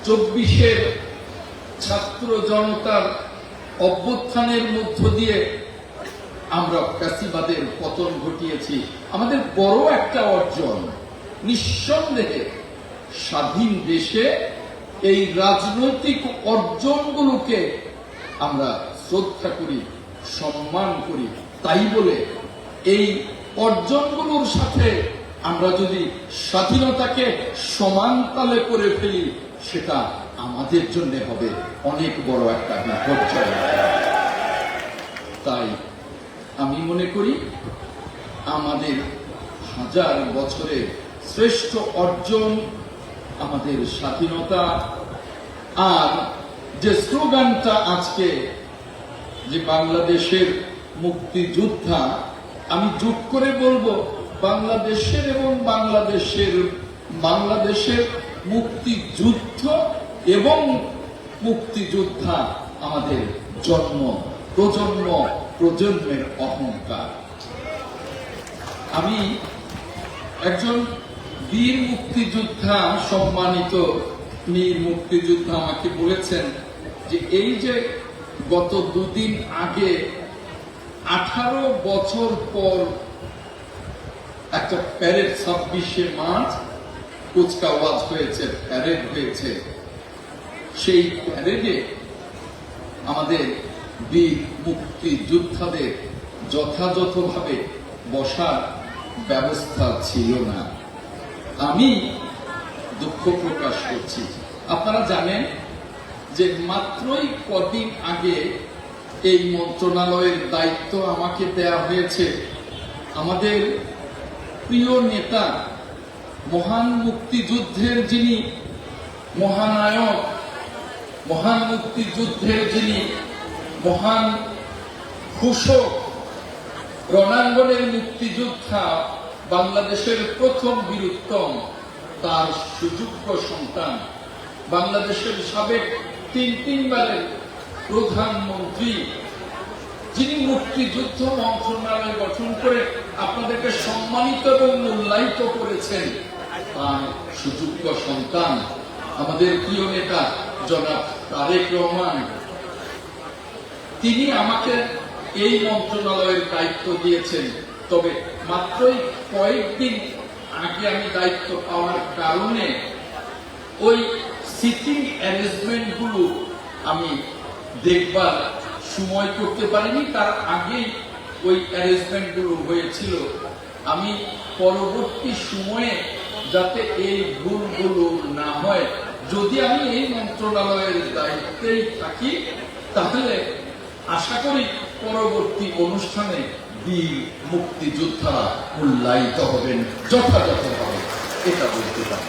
24-এর ছাত্র জনতার অভ্যুত্থানের মধ্য দিয়ে আমরা ফ্যাসিবাদের পতন ঘটিয়েছি। আমাদের বড় একটা অর্জন। নিঃসন্দেহে স্বাধীন দেশে এই রাজনৈতিক অর্জনগুলোকে আমরা শ্রদ্ধা করি, সম্মান করি। তাই বলে এই অর্জনগুলোর সাথে আমরা যদি স্বাধীনতাকে সমান তালে করে ফেলি, সেটা আমাদের জন্য হবে অনেক বড় একটা বিপর্যয়। তাই আমি মনে করি আমাদের হাজার বছরের শ্রেষ্ঠ অর্জন আমাদের স্বাধীনতা। আর যে স্লোগানটা আজকে যে বাংলাদেশের মুক্তিযোদ্ধা, আমি যোগ করে বলবো বাংলাদেশের এবং বাংলাদেশের মুক্তিযুদ্ধ এবং মুক্তিযোদ্ধা আমাদের প্রজন্মের অহংকার। আমি একজন বীর মুক্তিযোদ্ধা, সম্মানিত বীর মুক্তিযোদ্ধা আমাকে বলেছেন যে এই যে গত দুদিন আগে 18 বছর পর একটা প্যারেড 26শে মার্চ কুচকাওয়াজ হয়েছে, প্যারেড হয়েছে। সেই প্যারেডে আমাদের বীর মুক্তিযোদ্ধাদের যথাযথভাবে বসার ব্যবস্থা ছিল না। আমি দুঃখ প্রকাশ করছি। আপনারা জানেন যে মাত্রই কদিন আগে এই মন্ত্রণালয়ের দায়িত্ব আমাকে দেয়া হয়েছে আমাদের প্রিয় নেতা, মহান মুক্তিযুদ্ধের যিনি মহানায়ক, মহান মুক্তিযুদ্ধের যিনি মহান ঘোষক, রণাঙ্গনের মুক্তিযোদ্ধা, বাংলাদেশের প্রথম বীরুত্তম, তার সুযোগ্য সন্তান, বাংলাদেশের সাবেক তিনবারের প্রধানমন্ত্রী, যিনি মুক্তিযুদ্ধ মন্ত্রণালয় গঠন করে আপনাদেরকে সম্মানিত এবং মূল্যায়িত করেছেন, তার সুযোগ্য সন্তান আমাদের প্রিয় নেতা জনাব তারেক রহমান, তিনি আমাকে এই মন্ত্রণালয়ের দায়িত্ব দিয়েছেন। তবে মাত্রই কয়েকদিন আগে আমি দায়িত্ব পাওয়ার কারণে ওই সিটিং অ্যারেঞ্জমেন্ট গুলো আমি দেখবার সময় করতে পারিনি। তার আগেই ওই অ্যারেঞ্জমেন্ট গুলো হয়েছিল। আমি পরবর্তী সময়ে যাতে এই ভুলগুলো না হয়, যদি আমি এই মন্ত্রণালয়ের দায়িত্বেই থাকি, তাহলে আশা করি পরবর্তী অনুষ্ঠানে বীর মুক্তিযোদ্ধারা মূল্যায়িত হবেন যথাযথভাবে, এটা বলতে পারি।